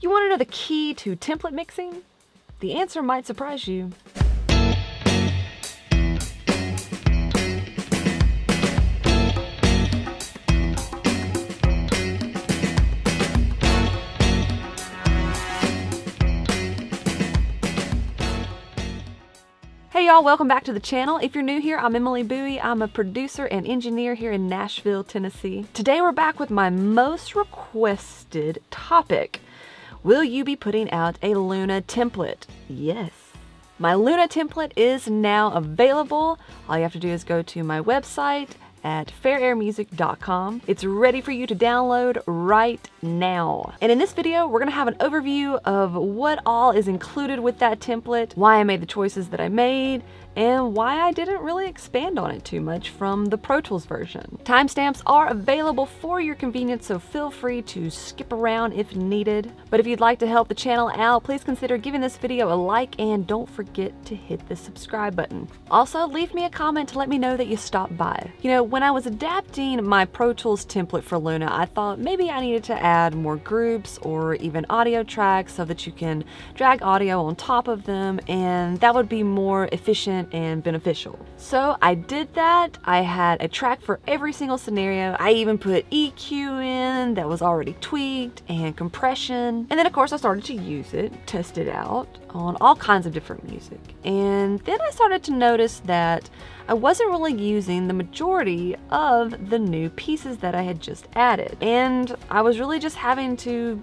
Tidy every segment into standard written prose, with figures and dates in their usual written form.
You want to know the key to template mixing? The answer might surprise you. Hey y'all, welcome back to the channel. If you're new here, I'm Emily Bowie. I'm a producer and engineer here in Nashville, Tennessee. Today we're back with my most requested topic. Will you be putting out a Luna template? Yes. My Luna template is now available. All you have to do is go to my website at faireairmusic.com. It's ready for you to download right now. And in this video, we're gonna have an overview of what all is included with that template, why I made the choices that I made, and why I didn't really expand on it too much from the Pro Tools version. Timestamps are available for your convenience, so feel free to skip around if needed. But if you'd like to help the channel out, please consider giving this video a like and don't forget to hit the subscribe button. Also, leave me a comment to let me know that you stopped by. You know, when I was adapting my Pro Tools template for Luna, I thought maybe I needed to add more groups or even audio tracks so that you can drag audio on top of them, and that would be more efficient and beneficial. So I did that. I had a track for every single scenario. I even put EQ in that was already tweaked and compression. And then of course I started to use it, test it out on all kinds of different music. And then I started to notice that I wasn't really using the majority of the new pieces that I had just added. And I was really just having to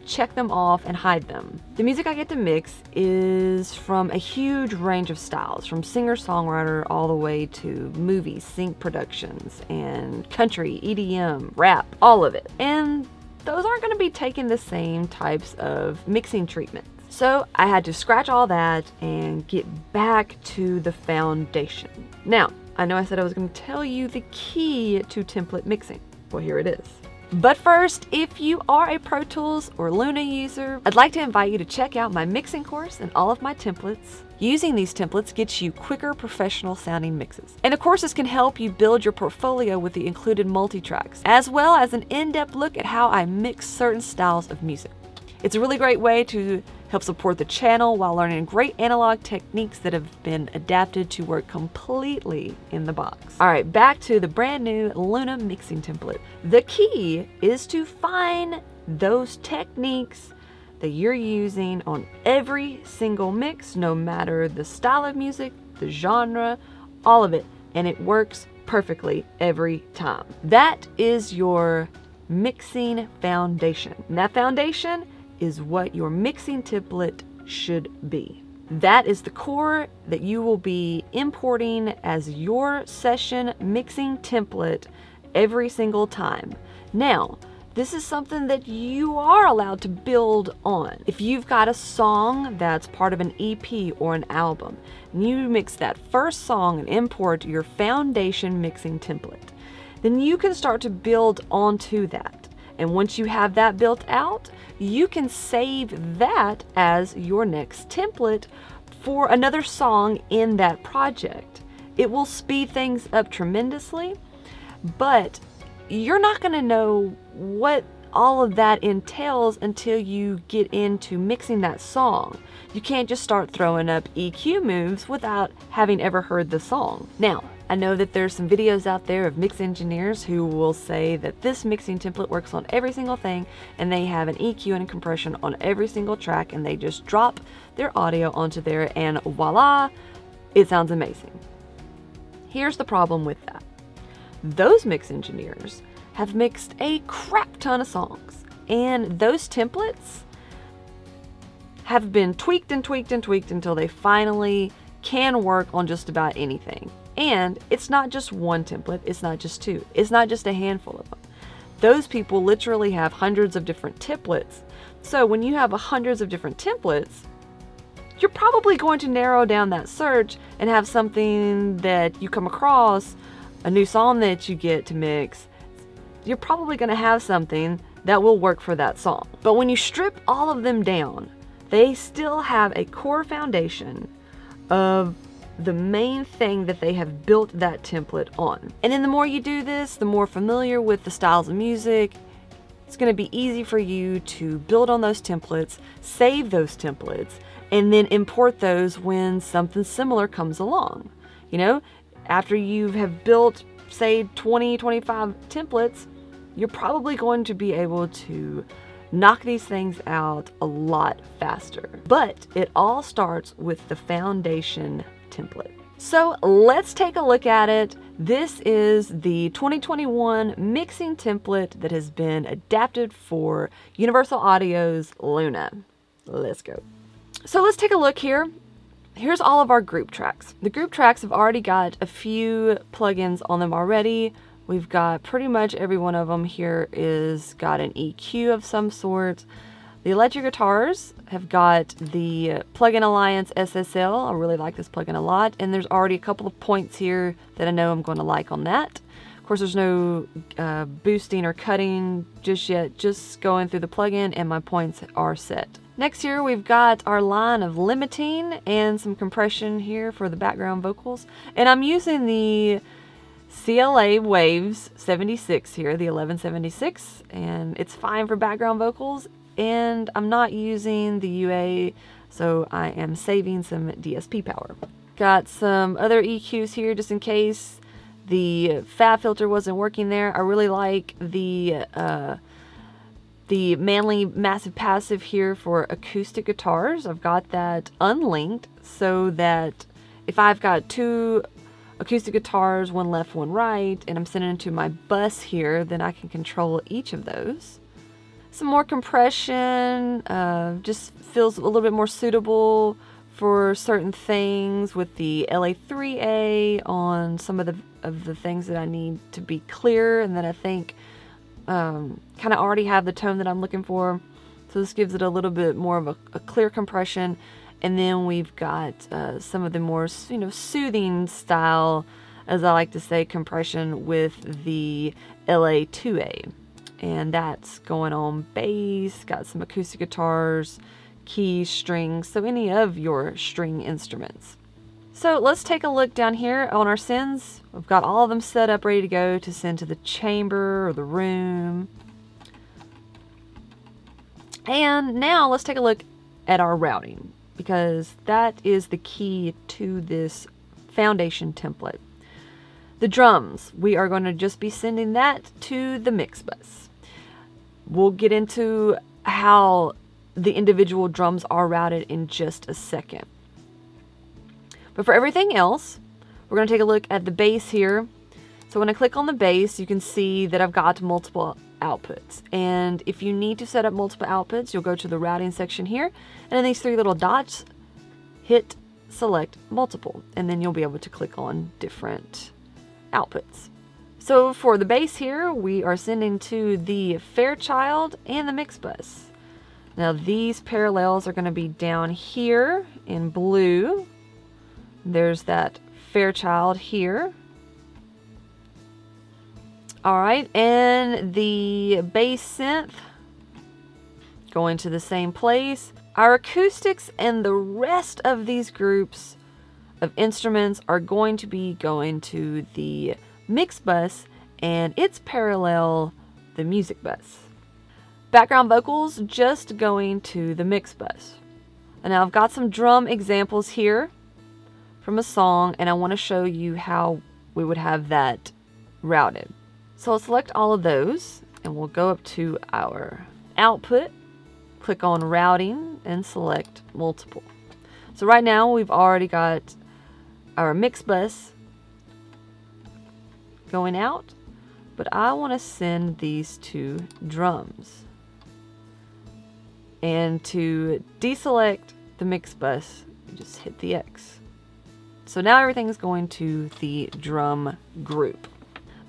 check them off and hide them. The music I get to mix is from a huge range of styles, from singer-songwriter all the way to movies, sync productions, and country, EDM, rap, all of it. And those aren't going to be taking the same types of mixing treatment. So I had to scratch all that and get back to the foundation. Now, I know I said I was going to tell you the key to template mixing. Well, here it is. But first, if you are a Pro Tools or Luna user, I'd like to invite you to check out my mixing course and all of my templates. Using these templates gets you quicker, professional sounding mixes. And the courses can help you build your portfolio with the included multi-tracks, as well as an in-depth look at how I mix certain styles of music. It's a really great way to help support the channel while learning great analog techniques that have been adapted to work completely in the box. All right, back to the brand new Luna mixing template. The key is to find those techniques that you're using on every single mix, no matter the style of music, the genre, all of it, and it works perfectly every time. That is your mixing foundation. And that foundation is what your mixing template should be. That is the core that you will be importing as your session mixing template every single time. Now, this is something that you are allowed to build on. If you've got a song that's part of an EP or an album, and you mix that first song and import your foundation mixing template, then you can start to build onto that. And once you have that built out, you can save that as your next template for another song in that project. It will speed things up tremendously, but you're not going to know what all of that entails until you get into mixing that song. You can't just start throwing up EQ moves without having ever heard the song. Now, I know that there's some videos out there of mix engineers who will say that this mixing template works on every single thing, and they have an EQ and a compression on every single track, and they just drop their audio onto there and voila, it sounds amazing. Here's the problem with that. Those mix engineers have mixed a crap ton of songs, and those templates have been tweaked and tweaked and tweaked until they finally can work on just about anything. And it's not just one template, it's not just two, it's not just a handful of them. Those people literally have hundreds of different templates. So when you have hundreds of different templates, you're probably going to narrow down that search and have something that you come across, a new song that you get to mix, you're probably going to have something that will work for that song. But when you strip all of them down, they still have a core foundation of the main thing that they have built that template on. And then the more you do this, the more familiar with the styles of music It's going to be easy for you to build on those templates, save those templates, and then import those when something similar comes along. You know, after you have built, say, 20, 25 templates, you're probably going to be able to knock these things out a lot faster. But it all starts with the foundation template. So let's take a look at it. This is the 2021 mixing template that has been adapted for Universal Audio's Luna. Let's go. So let's take a look here. Here's all of our group tracks. The group tracks have already got a few plugins on them already. We've got pretty much every one of them here is got an EQ of some sort. The electric guitars have got the Plugin Alliance SSL. I really like this plugin a lot. And there's already a couple of points here that I know I'm going to like on that. Of course, there's no boosting or cutting just yet, just going through the plugin and my points are set. Next here, we've got our line of limiting and some compression here for the background vocals. And I'm using the CLA Waves 76 here, the 1176, and it's fine for background vocals. And I'm not using the UA, so I am saving some DSP power. Got some other EQs here just in case the fab filter wasn't working there. I really like the Manly Massive Passive here for acoustic guitars. I've got that unlinked so that if I've got two acoustic guitars, one left, one right, and I'm sending it to my bus here, then I can control each of those. Some more compression, just feels a little bit more suitable for certain things with the LA3A on some of the things that I need to be clear and that I think kind of already have the tone that I'm looking for. So this gives it a little bit more of a clear compression. And then we've got some of the more, you know, soothing style, as I like to say, compression with the LA2A. And that's going on bass, got some acoustic guitars, keys, strings, so any of your string instruments. So let's take a look down here on our sends. We've got all of them set up, ready to go to send to the chamber or the room. And now let's take a look at our routing, because that is the key to this foundation template. The drums, we are going to just be sending that to the mix bus. We'll get into how the individual drums are routed in just a second. But for everything else, we're going to take a look at the bass here. So when I click on the bass, you can see that I've got multiple outputs. And if you need to set up multiple outputs, you'll go to the routing section here. And in these three little dots, hit select multiple. And then you'll be able to click on different outputs. So for the bass here, we are sending to the Fairchild and the mix bus. Now these parallels are going to be down here in blue. There's that Fairchild here. Alright, and the bass synth going to the same place. Our acoustics and the rest of these groups of instruments are going to be going to the mix bus and its parallel, the music bus. Background vocals just going to the mix bus. And now I've got some drum examples here from a song, and I want to show you how we would have that routed. So I'll select all of those and we'll go up to our output, click on routing and select multiple. So right now we've already got our mix bus going out, but I want to send these to drums. And to deselect the mix bus, you just hit the X. So now everything is going to the drum group.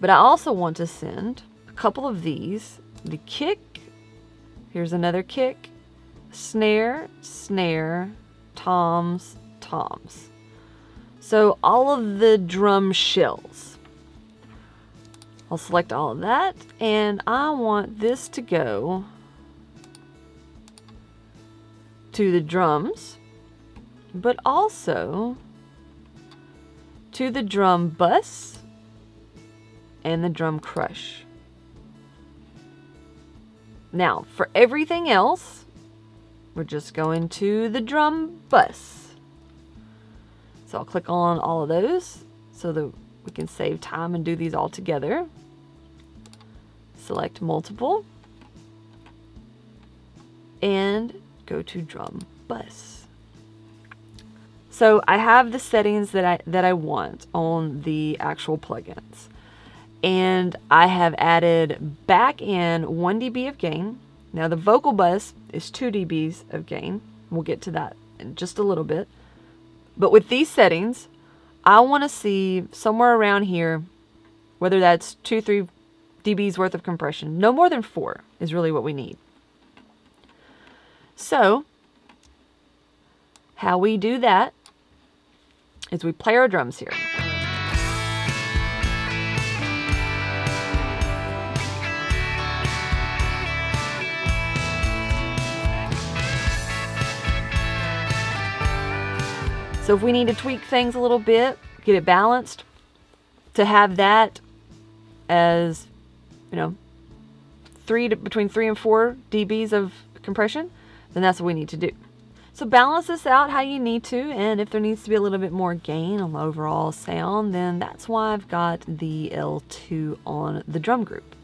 But I also want to send a couple of these. The kick, here's another kick, snare, snare, toms, toms. So all of the drum shells. I'll select all of that, and I want this to go to the drums, but also to the drum bus and the drum crush. Now, for everything else, we're just going to the drum bus. So I'll click on all of those so that we can save time and do these all together. Select multiple and go to drum bus. So I have the settings that I want on the actual plugins. And I have added back in 1 dB of gain. Now the vocal bus is 2 dBs of gain. We'll get to that in just a little bit. But with these settings, I want to see somewhere around here, whether that's 2-3 dBs worth of compression. No more than 4 is really what we need. So how we do that is we play our drums here. So if we need to tweak things a little bit, get it balanced, to have that as, you know, between 3 and 4 dBs of compression, then that's what we need to do. So balance this out how you need to, and if there needs to be a little bit more gain on the overall sound, then that's why I've got the L2 on the drum group.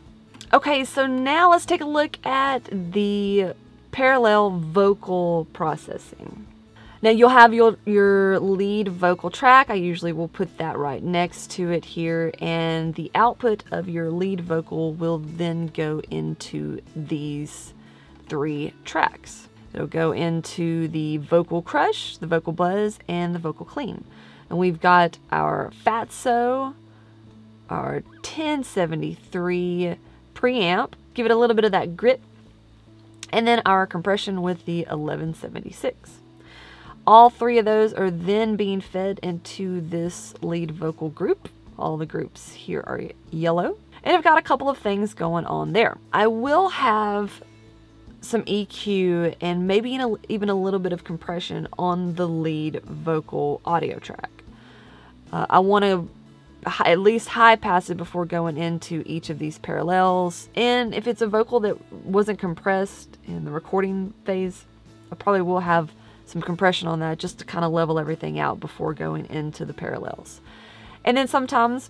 Okay, so now let's take a look at the parallel vocal processing. Now you'll have your lead vocal track. I usually will put that right next to it here, and the output of your lead vocal will then go into these 3 tracks. It'll go into the vocal crush, the vocal buzz, and the vocal clean. And we've got our Fatso, our 1073 preamp, give it a little bit of that grit, and then our compression with the 1176. All 3 of those are then being fed into this lead vocal group. All the groups here are yellow. And I've got a couple of things going on there. I will have some EQ and maybe even a little bit of compression on the lead vocal audio track. I want to at least high pass it before going into each of these parallels. And if it's a vocal that wasn't compressed in the recording phase, I probably will have some compression on that just to kind of level everything out before going into the parallels. And then sometimes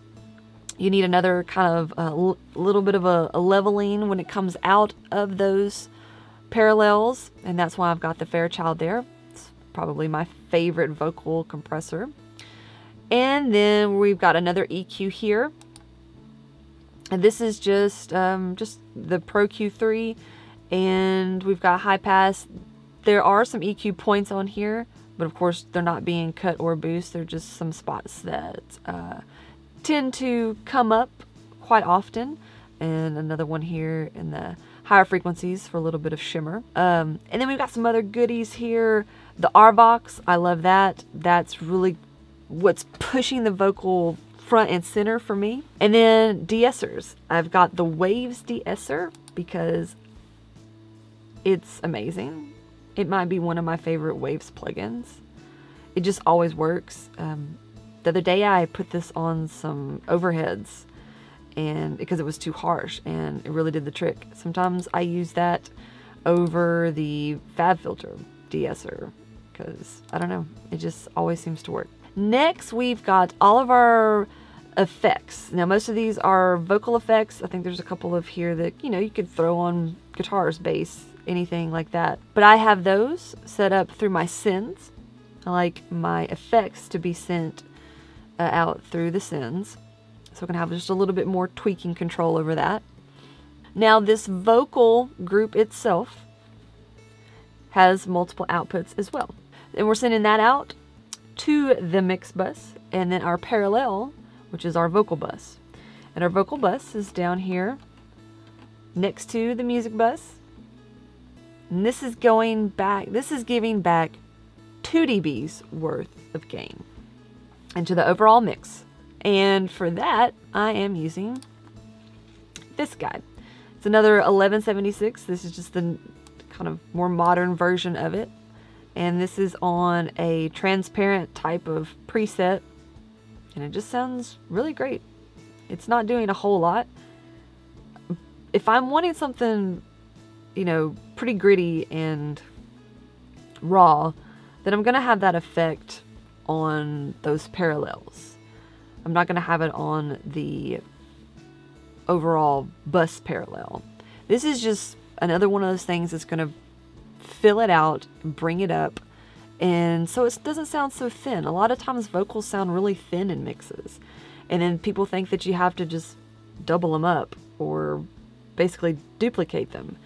you need another kind of little bit of a leveling when it comes out of those parallels, and that's why I've got the Fairchild there. It's probably my favorite vocal compressor. And then we've got another EQ here, and this is just the Pro Q3, and we've got high pass. There are some EQ points on here, but of course they're not being cut or boost. They're just some spots that tend to come up quite often, and another one here in the higher frequencies for a little bit of shimmer. And then we've got some other goodies here. The R-Box, I love that. That's really what's pushing the vocal front and center for me. And then de-essers. I've got the Waves de-esser because it's amazing. It might be one of my favorite Waves plugins. It just always works. The other day I put this on some overheads, and because it was too harsh, and it really did the trick. Sometimes I use that over the Fab Filter de-esser because, I don't know, it just always seems to work. Next, we've got all of our effects. Now, most of these are vocal effects. I think there's a couple of here that, you know, you could throw on guitars, bass, anything like that. But I have those set up through my sends. I like my effects to be sent out through the sends. So I can have just a little bit more tweaking control over that. Now, this vocal group itself has multiple outputs as well. And we're sending that out to the mix bus, and then our parallel, which is our vocal bus. And our vocal bus is down here next to the music bus. And this is going back, this is giving back 2 dBs worth of gain into the overall mix. And for that, I am using this guy. It's another 1176. This is just the kind of more modern version of it. And this is on a transparent type of preset. And it just sounds really great. It's not doing a whole lot. If I'm wanting something you know, pretty gritty and raw, then I'm going to have that effect on those parallels. I'm not going to have it on the overall bust parallel. This is just another one of those things that's going to fill it out, bring it up, and so it doesn't sound so thin. A lot of times vocals sound really thin in mixes, and then people think that you have to just double them up or basically duplicate them.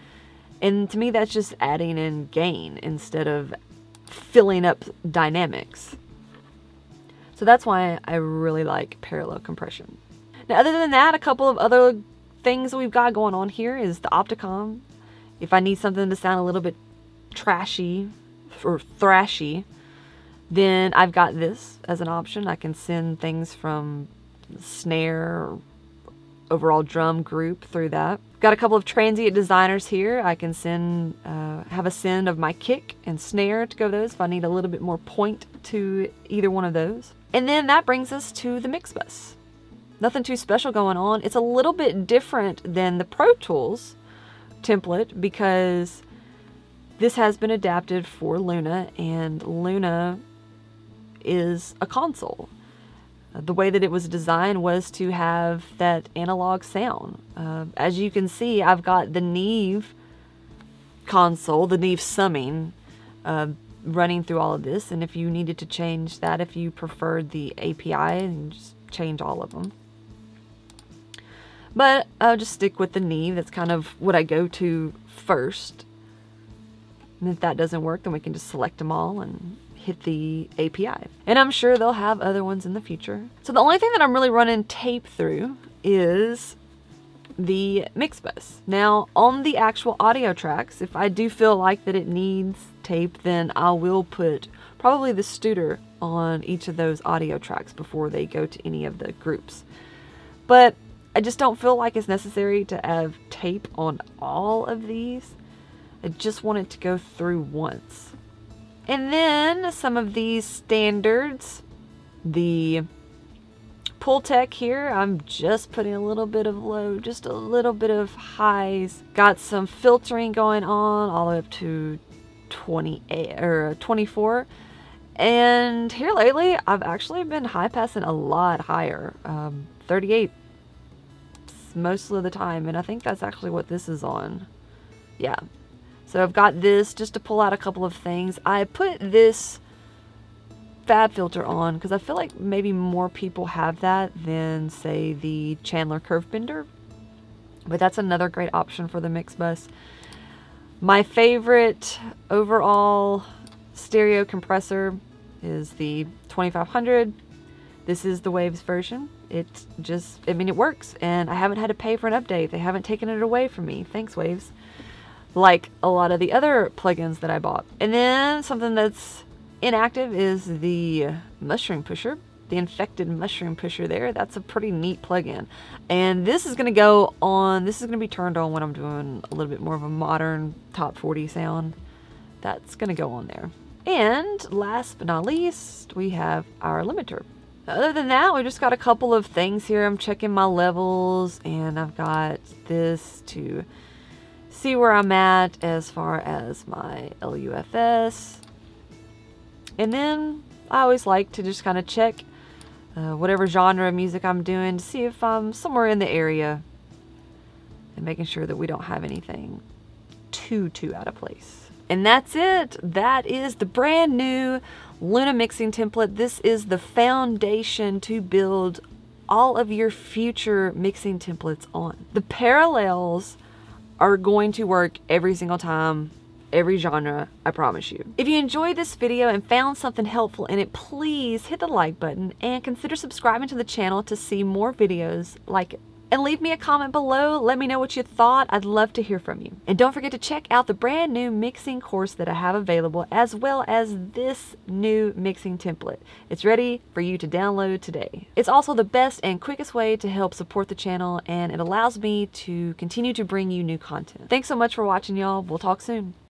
And to me, that's just adding in gain instead of filling up dynamics. So that's why I really like parallel compression. Now, other than that, a couple of other things we've got going on here is the Opticom. If I need something to sound a little bit trashy or thrashy, then I've got this as an option. I can send things from snare or overall drum group through that. Got a couple of transient designers here. I can send, have a send of my kick and snare to go those if I need a little bit more point to either one of those. And then that brings us to the mix bus. Nothing too special going on. It's a little bit different than the Pro Tools template because this has been adapted for Luna, and Luna is a console. The way that it was designed was to have that analog sound. As you can see, I've got the Neve console, the Neve summing, running through all of this. And if you needed to change that, if you preferred the API, and just change all of them. But I'll just stick with the Neve. That's kind of what I go to first. And if that doesn't work, then we can just select them all and hit the API. And I'm sure they'll have other ones in the future. So the only thing that I'm really running tape through is the mix bus. Now, on the actual audio tracks, if I do feel like that it needs tape, then I will put probably the Studer on each of those audio tracks before they go to any of the groups. But I just don't feel like it's necessary to have tape on all of these. I just want it to go through once. And then some of these standards, the Pultec here, I'm just putting a little bit of low, just a little bit of highs. Got some filtering going on all the way up to 28 or 24. And here lately, I've actually been high passing a lot higher, 38 most of the time, and I think that's actually what this is on. Yeah. So I've got this just to pull out a couple of things. I put this fab filter on because I feel like maybe more people have that than, say, the Chandler Curve Bender. But that's another great option for the mix bus. My favorite overall stereo compressor is the 2500. This is the Waves version. It just, I mean, it works, and I haven't had to pay for an update. They haven't taken it away from me. Thanks, Waves. Like a lot of the other plugins that I bought. And then something that's inactive is the Mushroom Pusher. The Infected Mushroom Pusher there. That's a pretty neat plugin. And this is going to go on, this is going to be turned on when I'm doing a little bit more of a modern top 40 sound. That's going to go on there. And last but not least, we have our limiter. Other than that, we just got a couple of things here. I'm checking my levels, and I've got this to see where I'm at as far as my LUFS. And then I always like to just kind of check whatever genre of music I'm doing to see if I'm somewhere in the area and making sure that we don't have anything too out of place. And that's it. That is the brand new Luna mixing template. This is the foundation to build all of your future mixing templates on. The parallels are going to work every single time, every genre, I promise you. If you enjoyed this video and found something helpful in it, please hit the like button and consider subscribing to the channel to see more videos like it. And leave me a comment below. Let me know what you thought. I'd love to hear from you. And don't forget to check out the brand new mixing course that I have available, as well as this new mixing template. It's ready for you to download today. It's also the best and quickest way to help support the channel, and it allows me to continue to bring you new content. Thanks so much for watching, y'all. We'll talk soon.